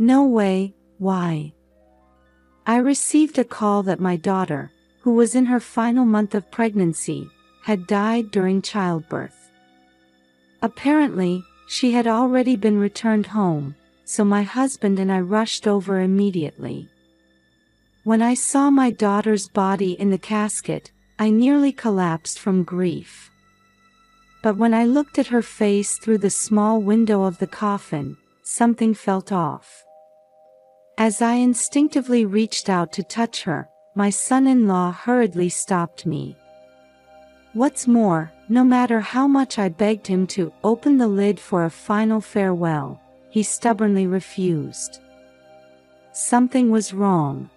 No way, why? I received a call that my daughter, who was in her final month of pregnancy, had died during childbirth. Apparently, she had already been returned home, so my husband and I rushed over immediately. When I saw my daughter's body in the casket, I nearly collapsed from grief. But when I looked at her face through the small window of the coffin, something felt off. As I instinctively reached out to touch her, my son-in-law hurriedly stopped me. What's more, no matter how much I begged him to open the lid for a final farewell, he stubbornly refused. Something was wrong.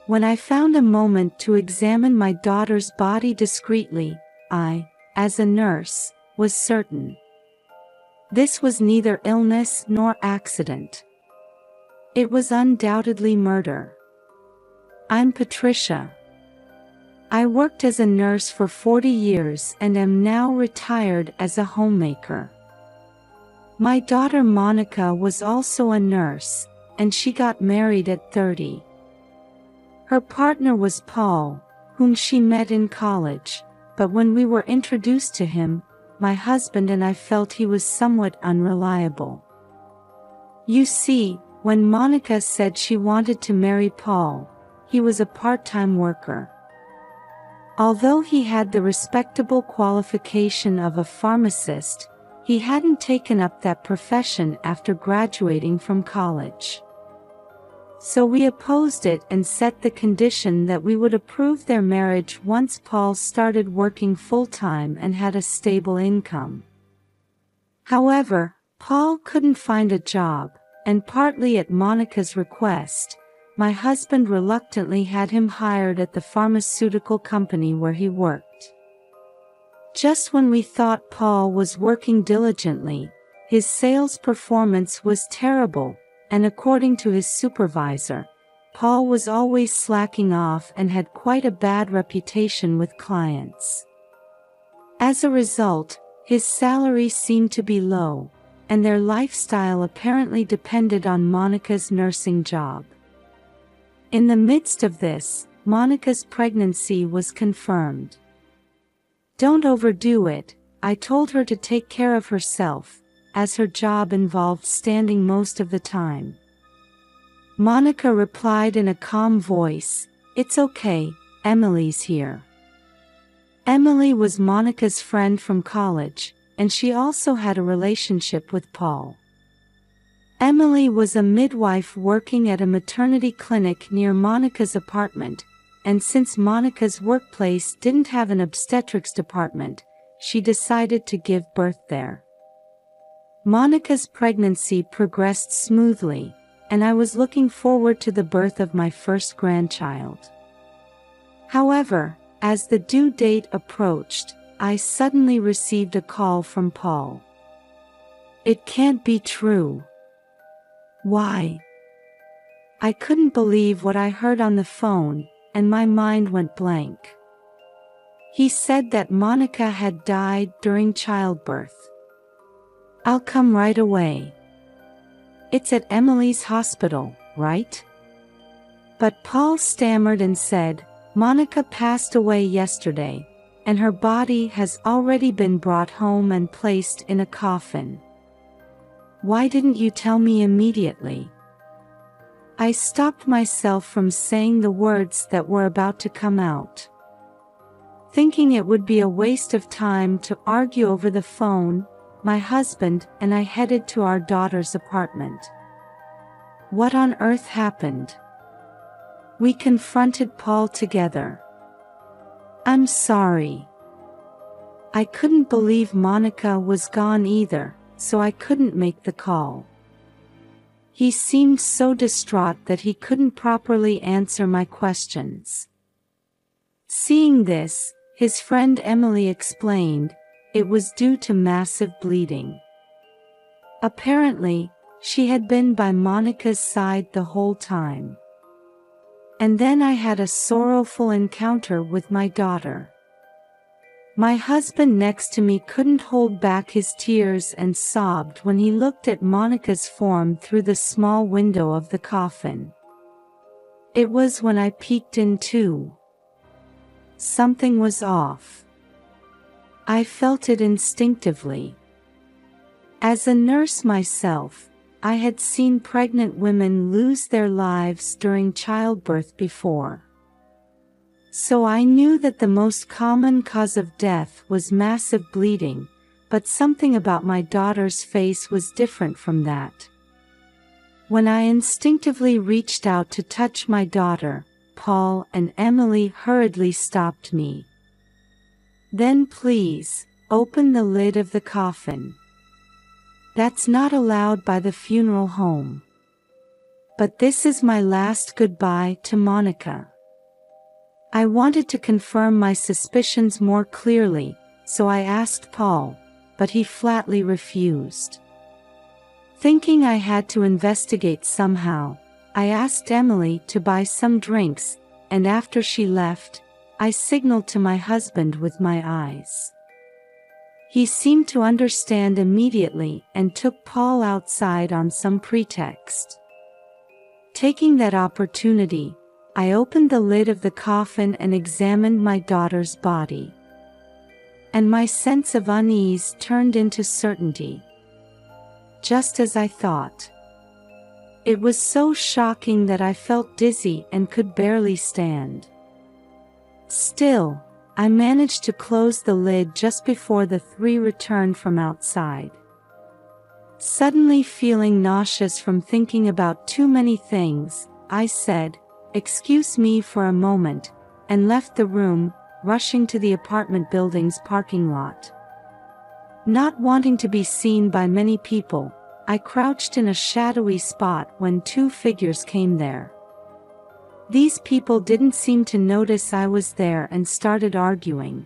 When I found a moment to examine my daughter's body discreetly, I, as a nurse, was certain. This was neither illness nor accident. It was undoubtedly murder. I'm Patricia. I worked as a nurse for 40 years and am now retired as a homemaker. My daughter Monica was also a nurse, and she got married at 30. Her partner was Paul, whom she met in college, but when we were introduced to him, my husband and I felt he was somewhat unreliable. You see, when Monica said she wanted to marry Paul, he was a part-time worker. Although he had the respectable qualification of a pharmacist, he hadn't taken up that profession after graduating from college. So we opposed it and set the condition that we would approve their marriage once Paul started working full-time and had a stable income. However, Paul couldn't find a job, and partly at Monica's request, my husband reluctantly had him hired at the pharmaceutical company where he worked. Just when we thought Paul was working diligently, his sales performance was terrible, and according to his supervisor, Paul was always slacking off and had quite a bad reputation with clients. As a result, his salary seemed to be low, and their lifestyle apparently depended on Monica's nursing job. In the midst of this, Monica's pregnancy was confirmed. Don't overdo it, I told her to take care of herself, as her job involved standing most of the time. Monica replied in a calm voice, "It's okay, Emily's here." Emily was Monica's friend from college, and she also had a relationship with Paul. Emily was a midwife working at a maternity clinic near Monica's apartment, and since Monica's workplace didn't have an obstetrics department, she decided to give birth there. Monica's pregnancy progressed smoothly, and I was looking forward to the birth of my first grandchild. However, as the due date approached, I suddenly received a call from Paul. It can't be true. Why? I couldn't believe what I heard on the phone, and my mind went blank. He said that Monica had died during childbirth. I'll come right away. It's at Emily's hospital, right? But Paul stammered and said, Monica passed away yesterday, and her body has already been brought home and placed in a coffin. Why didn't you tell me immediately? I stopped myself from saying the words that were about to come out. Thinking it would be a waste of time to argue over the phone, my husband and I headed to our daughter's apartment. What on earth happened? We confronted Paul together. I'm sorry. I couldn't believe Monica was gone either, so I couldn't make the call. He seemed so distraught that he couldn't properly answer my questions. Seeing this, his friend Emily explained, it was due to massive bleeding. Apparently, she had been by Monica's side the whole time. And then I had a sorrowful encounter with my daughter. My husband next to me couldn't hold back his tears and sobbed when he looked at Monica's form through the small window of the coffin. It was when I peeked in too. Something was off. I felt it instinctively. As a nurse myself, I had seen pregnant women lose their lives during childbirth before. So I knew that the most common cause of death was massive bleeding, but something about my daughter's face was different from that. When I instinctively reached out to touch my daughter, Paul and Emily hurriedly stopped me. "Then please, open the lid of the coffin. That's not allowed by the funeral home. But this is my last goodbye to Monica." I wanted to confirm my suspicions more clearly, so I asked Paul, but he flatly refused. Thinking I had to investigate somehow, I asked Emily to buy some drinks, and after she left, I signaled to my husband with my eyes. He seemed to understand immediately and took Paul outside on some pretext. Taking that opportunity, I opened the lid of the coffin and examined my daughter's body. And my sense of unease turned into certainty. Just as I thought. It was so shocking that I felt dizzy and could barely stand. Still, I managed to close the lid just before the three returned from outside. Suddenly feeling nauseous from thinking about too many things, I said, "Excuse me for a moment," and left the room, rushing to the apartment building's parking lot. Not wanting to be seen by many people, I crouched in a shadowy spot when two figures came there. These people didn't seem to notice I was there and started arguing.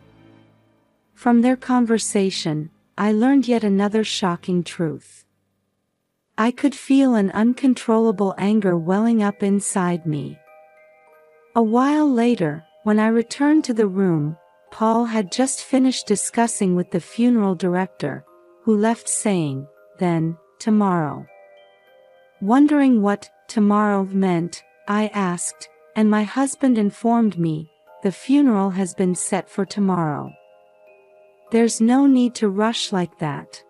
From their conversation, I learned yet another shocking truth. I could feel an uncontrollable anger welling up inside me. A while later, when I returned to the room, Paul had just finished discussing with the funeral director, who left saying, "Then, tomorrow." Wondering what tomorrow meant, I asked, and my husband informed me, "The funeral has been set for tomorrow. There's no need to rush like that.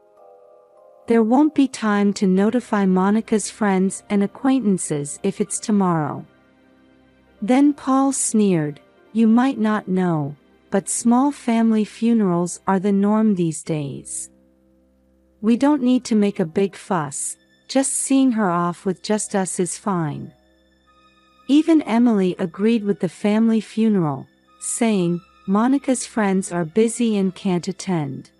There won't be time to notify Monica's friends and acquaintances if it's tomorrow." Then Paul sneered, "You might not know, but small family funerals are the norm these days. We don't need to make a big fuss, just seeing her off with just us is fine." Even Emily agreed with the family funeral, saying, "Monica's friends are busy and can't attend."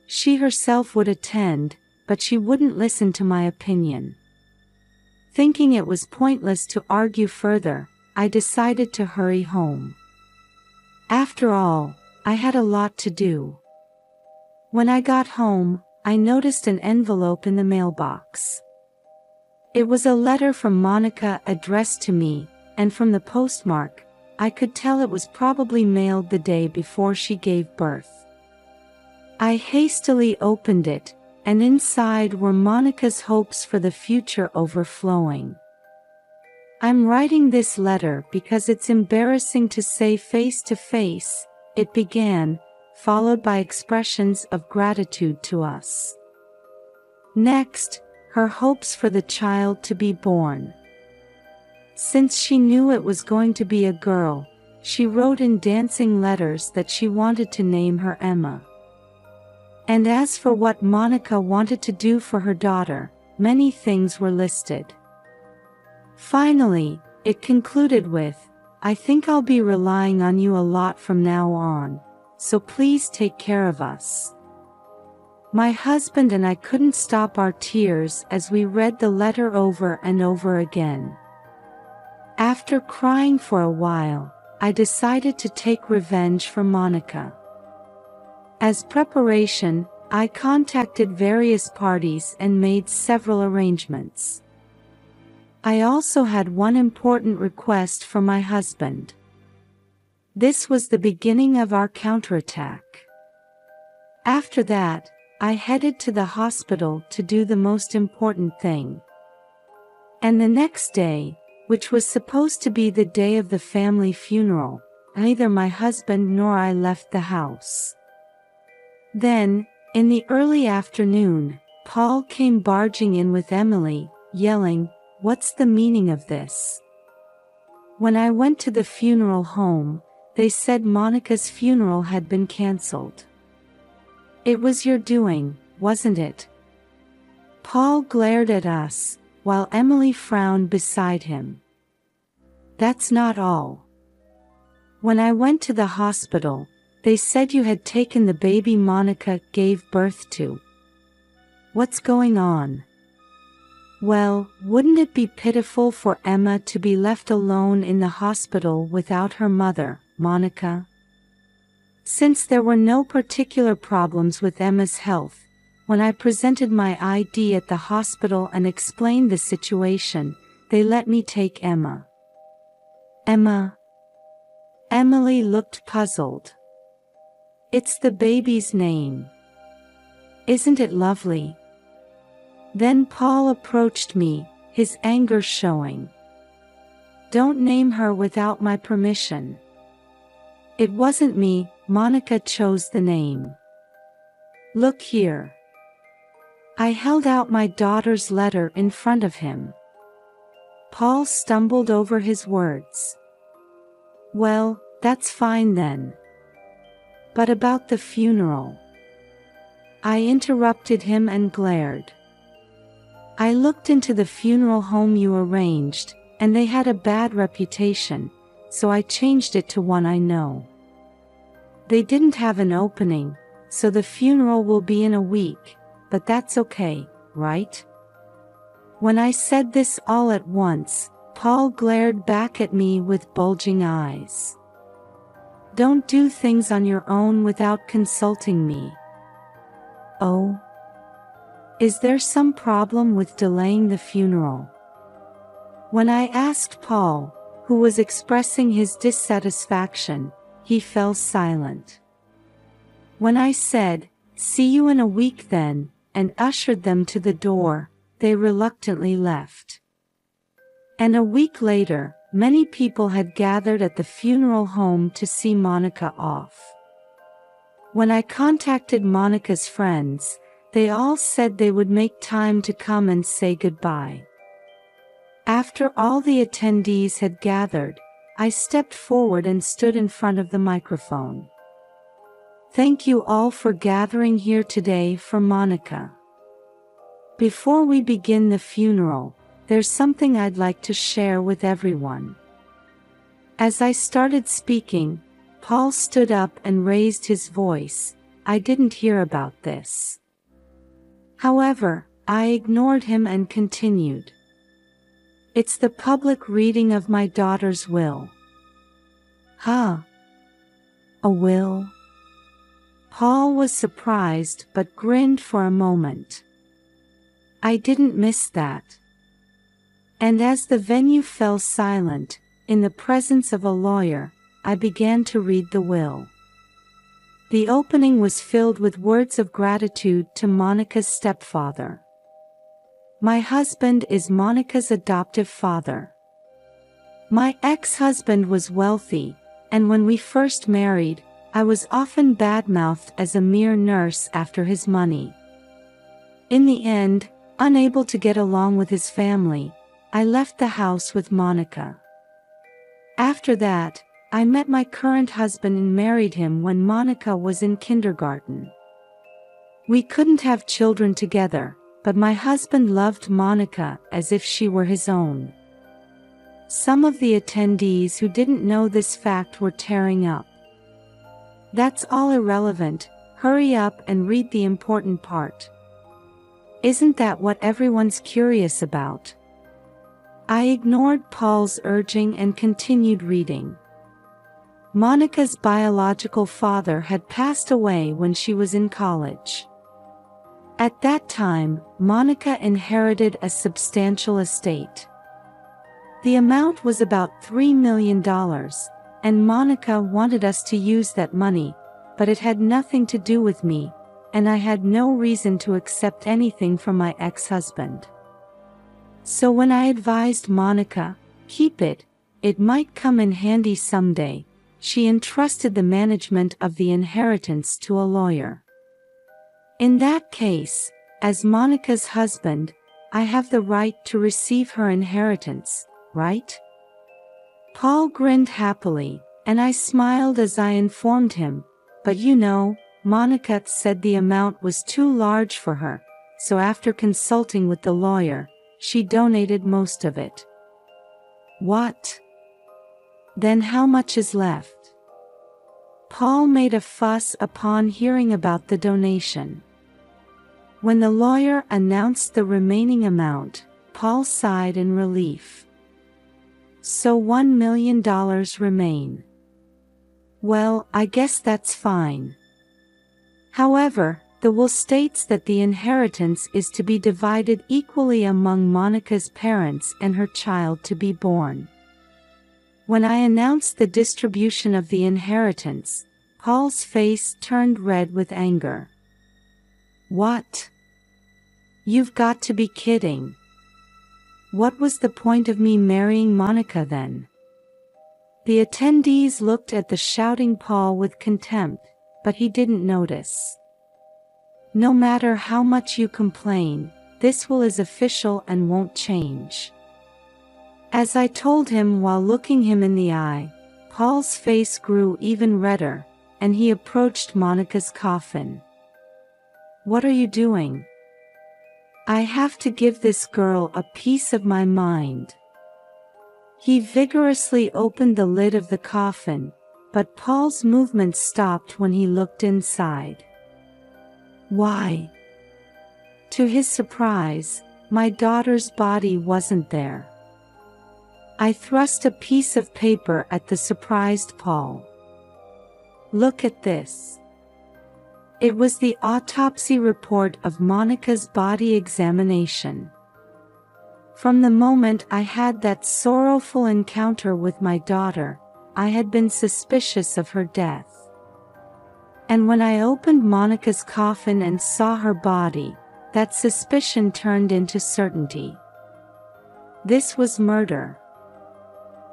She herself would attend, but she wouldn't listen to my opinion. Thinking it was pointless to argue further, I decided to hurry home. After all, I had a lot to do. When I got home, I noticed an envelope in the mailbox. It was a letter from Monica addressed to me, and from the postmark, I could tell it was probably mailed the day before she gave birth. I hastily opened it, and inside were Monica's hopes for the future overflowing. "I'm writing this letter because it's embarrassing to say face to face," it began, followed by expressions of gratitude to us. Next, her hopes for the child to be born. Since she knew it was going to be a girl, she wrote in dancing letters that she wanted to name her Emma. And as for what Monica wanted to do for her daughter, many things were listed. Finally, it concluded with, "I think I'll be relying on you a lot from now on, so please take care of us." My husband and I couldn't stop our tears as we read the letter over and over again. After crying for a while, I decided to take revenge for Monica. As preparation, I contacted various parties and made several arrangements. I also had one important request from my husband. This was the beginning of our counterattack. After that, I headed to the hospital to do the most important thing. And the next day, which was supposed to be the day of the family funeral, neither my husband nor I left the house. Then, in the early afternoon, Paul came barging in with Emily, yelling, "What's the meaning of this?" When I went to the funeral home, they said Monica's funeral had been cancelled. "It was your doing, wasn't it?" Paul glared at us, while Emily frowned beside him. "That's not all. When I went to the hospital, they said you had taken the baby Monica gave birth to. What's going on?" "Well, wouldn't it be pitiful for Emma to be left alone in the hospital without her mother, Monica?" Since there were no particular problems with Emma's health, when I presented my ID at the hospital and explained the situation, they let me take Emma. "Emma?" Emily looked puzzled. "It's the baby's name. Isn't it lovely?" Then Paul approached me, his anger showing. "Don't name her without my permission." "It wasn't me, Monica chose the name. Look here." I held out my daughter's letter in front of him. Paul stumbled over his words. "Well, that's fine then. But about the funeral?" I interrupted him and glared. "I looked into the funeral home you arranged, and they had a bad reputation, so I changed it to one I know. They didn't have an opening, so the funeral will be in a week, but that's okay, right?" When I said this all at once, Paul glared back at me with bulging eyes. "Don't do things on your own without consulting me." "Oh? Is there some problem with delaying the funeral?" When I asked Paul, who was expressing his dissatisfaction, he fell silent. When I said, "See you in a week then," and ushered them to the door, they reluctantly left. And a week later, many people had gathered at the funeral home to see Monica off. When I contacted Monica's friends, they all said they would make time to come and say goodbye. After all the attendees had gathered, I stepped forward and stood in front of the microphone. "Thank you all for gathering here today for Monica. Before we begin the funeral, there's something I'd like to share with everyone." As I started speaking, Paul stood up and raised his voice. "I didn't hear about this." However, I ignored him and continued. "It's the public reading of my daughter's will." "Huh? A will?" Paul was surprised but grinned for a moment. "I didn't miss that." And as the venue fell silent, in the presence of a lawyer, I began to read the will. The opening was filled with words of gratitude to Monica's stepfather. "My husband is Monica's adoptive father. My ex-husband was wealthy, and when we first married, I was often badmouthed as a mere nurse after his money. In the end, unable to get along with his family, I left the house with Monica. After that, I met my current husband and married him when Monica was in kindergarten. We couldn't have children together, but my husband loved Monica as if she were his own." Some of the attendees who didn't know this fact were tearing up. "That's all irrelevant, hurry up and read the important part. Isn't that what everyone's curious about?" I ignored Paul's urging and continued reading. Monica's biological father had passed away when she was in college. At that time, Monica inherited a substantial estate. The amount was about $3 million, and Monica wanted us to use that money, but it had nothing to do with me, and I had no reason to accept anything from my ex-husband. So when I advised Monica, keep it, it might come in handy someday, she entrusted the management of the inheritance to a lawyer. In that case, as Monica's husband, I have the right to receive her inheritance, right? Paul grinned happily, and I smiled as I informed him, but you know, Monica said the amount was too large for her, so after consulting with the lawyer, she donated most of it. What? Then how much is left? Paul made a fuss upon hearing about the donation. When the lawyer announced the remaining amount, Paul sighed in relief. So $1 million remain. Well, I guess that's fine. However, the will states that the inheritance is to be divided equally among Monica's parents and her child to be born. When I announced the distribution of the inheritance, Paul's face turned red with anger. What? You've got to be kidding. What was the point of me marrying Monica then? The attendees looked at the shouting Paul with contempt, but he didn't notice. No matter how much you complain, this will is official and won't change. As I told him while looking him in the eye, Paul's face grew even redder, and he approached Monica's coffin. What are you doing? I have to give this girl a piece of my mind. He vigorously opened the lid of the coffin, but Paul's movement stopped when he looked inside. Why? To his surprise, my daughter's body wasn't there. I thrust a piece of paper at the surprised Paul. Look at this. It was the autopsy report of Monica's body examination. From the moment I had that sorrowful encounter with my daughter, I had been suspicious of her death. And when I opened Monica's coffin and saw her body, that suspicion turned into certainty. This was murder.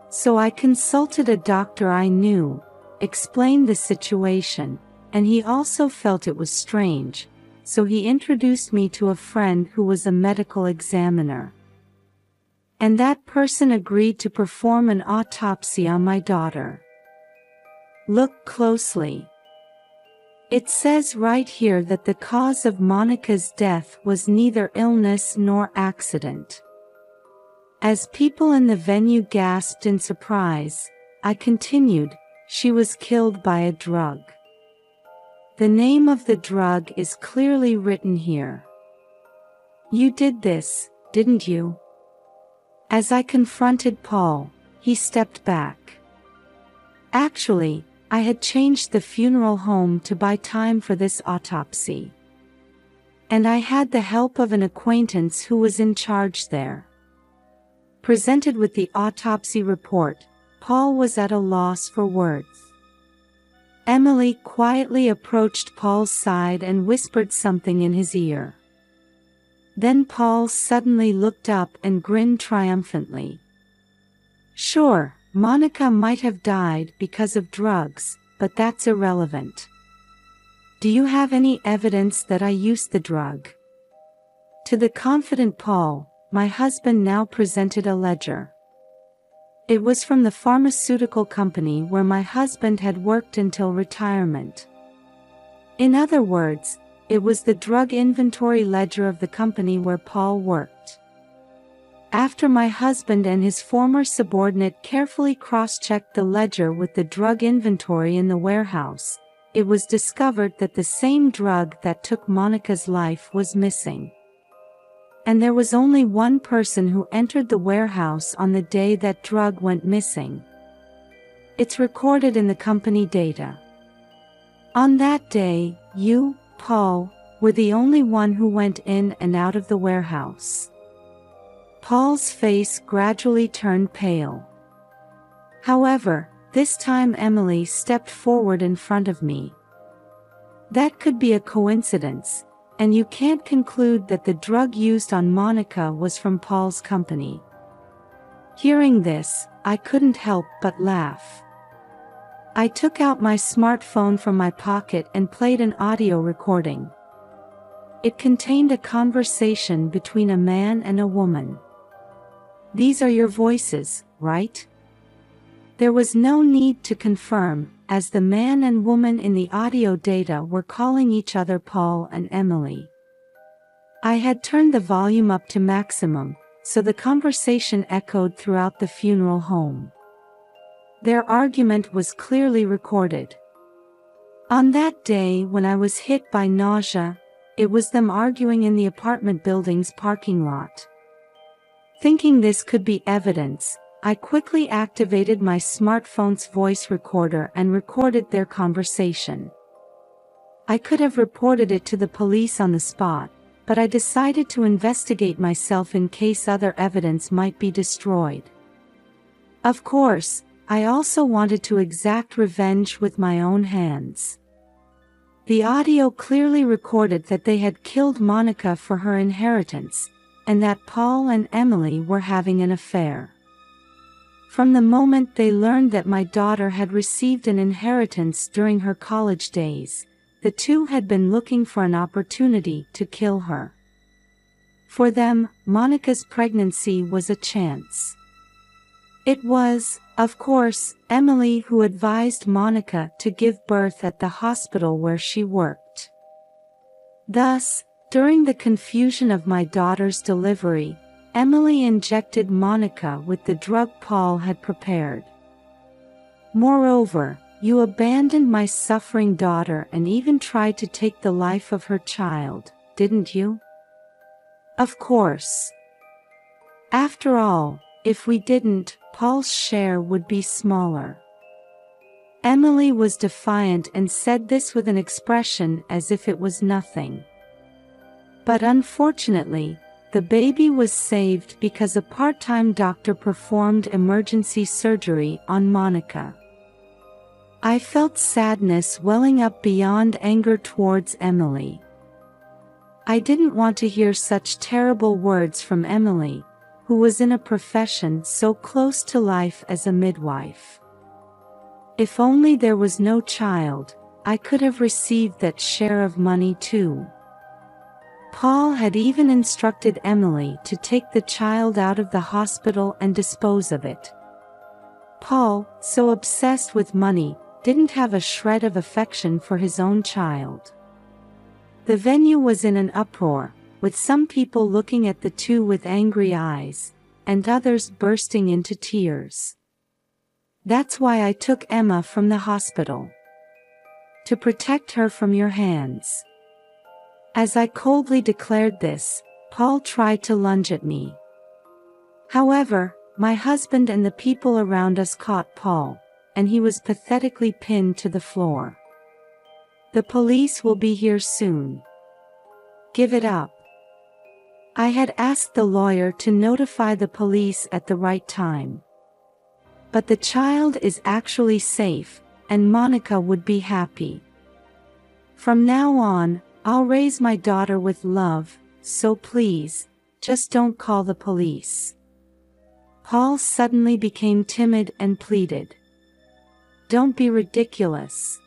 So I consulted a doctor I knew, explained the situation, and he also felt it was strange, so he introduced me to a friend who was a medical examiner. And that person agreed to perform an autopsy on my daughter. Look closely. It says right here that the cause of Monica's death was neither illness nor accident. As people in the venue gasped in surprise, I continued, she was killed by a drug. The name of the drug is clearly written here. You did this, didn't you? As I confronted Paul, he stepped back. Actually, I had changed the funeral home to buy time for this autopsy. And I had the help of an acquaintance who was in charge there. Presented with the autopsy report, Paul was at a loss for words. Emily quietly approached Paul's side and whispered something in his ear. Then Paul suddenly looked up and grinned triumphantly. Sure, Monica might have died because of drugs, but that's irrelevant. Do you have any evidence that I used the drug? To the confident Paul, my husband now presented a ledger. It was from the pharmaceutical company where my husband had worked until retirement. In other words, it was the drug inventory ledger of the company where Paul worked. After my husband and his former subordinate carefully cross-checked the ledger with the drug inventory in the warehouse, it was discovered that the same drug that took Monica's life was missing. And there was only one person who entered the warehouse on the day that drug went missing. It's recorded in the company data. On that day, you, Paul, were the only one who went in and out of the warehouse. Paul's face gradually turned pale. However, this time Emily stepped forward in front of me. That could be a coincidence, and you can't conclude that the drug used on Monica was from Paul's company. Hearing this, I couldn't help but laugh. I took out my smartphone from my pocket and played an audio recording. It contained a conversation between a man and a woman. "These are your voices, right?" There was no need to confirm, as the man and woman in the audio data were calling each other Paul and Emily. I had turned the volume up to maximum, so the conversation echoed throughout the funeral home. Their argument was clearly recorded. On that day when I was hit by nausea, it was them arguing in the apartment building's parking lot. Thinking this could be evidence, I quickly activated my smartphone's voice recorder and recorded their conversation. I could have reported it to the police on the spot, but I decided to investigate myself in case other evidence might be destroyed. Of course, I also wanted to exact revenge with my own hands. The audio clearly recorded that they had killed Monica for her inheritance, and that Paul and Emily were having an affair. From the moment they learned that my daughter had received an inheritance during her college days, the two had been looking for an opportunity to kill her. For them, Monica's pregnancy was a chance. It was, of course, Emily who advised Monica to give birth at the hospital where she worked. Thus, during the confusion of my daughter's delivery, Emily injected Monica with the drug Paul had prepared. Moreover, you abandoned my suffering daughter and even tried to take the life of her child, didn't you? Of course. After all, if we didn't, Paul's share would be smaller. Emily was defiant and said this with an expression as if it was nothing. But unfortunately, the baby was saved because a part-time doctor performed emergency surgery on Monica. I felt sadness welling up beyond anger towards Emily. I didn't want to hear such terrible words from Emily, who was in a profession so close to life as a midwife. If only there was no child, I could have received that share of money too. Paul had even instructed Emily to take the child out of the hospital and dispose of it. Paul, so obsessed with money, didn't have a shred of affection for his own child. The venue was in an uproar, with some people looking at the two with angry eyes, and others bursting into tears. That's why I took Emma from the hospital. To protect her from your hands. As I coldly declared this, Paul tried to lunge at me. However, my husband and the people around us caught Paul, and he was pathetically pinned to the floor. The police will be here soon. Give it up. I had asked the lawyer to notify the police at the right time. But the child is actually safe, and Monica would be happy. From now on, I'll raise my daughter with love, so please, just don't call the police. Paul suddenly became timid and pleaded. Don't be ridiculous.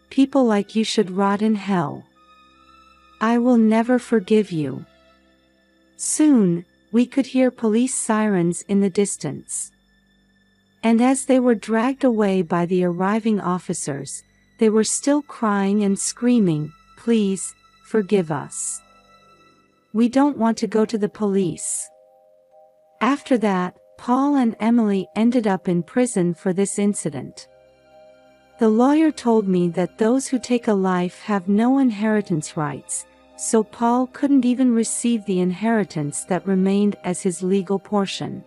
People like you should rot in hell. I will never forgive you. Soon, we could hear police sirens in the distance. And as they were dragged away by the arriving officers, they were still crying and screaming, "Please, forgive us. We don't want to go to the police." After that, Paul and Emily ended up in prison for this incident. The lawyer told me that those who take a life have no inheritance rights, so Paul couldn't even receive the inheritance that remained as his legal portion.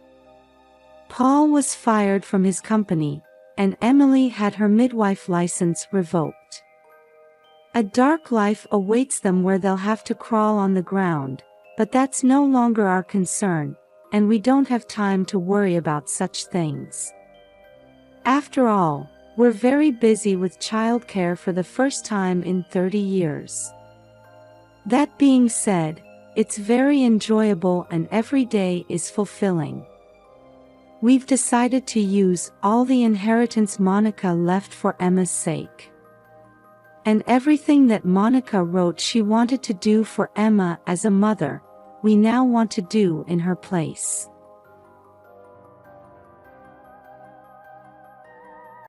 Paul was fired from his company, and Emily had her midwife license revoked. A dark life awaits them where they'll have to crawl on the ground, but that's no longer our concern, and we don't have time to worry about such things. After all, we're very busy with childcare for the first time in 30 years. That being said, it's very enjoyable and every day is fulfilling. We've decided to use all the inheritance Monica left for Emma's sake. And everything that Monica wrote she wanted to do for Emma as a mother, we now want to do in her place.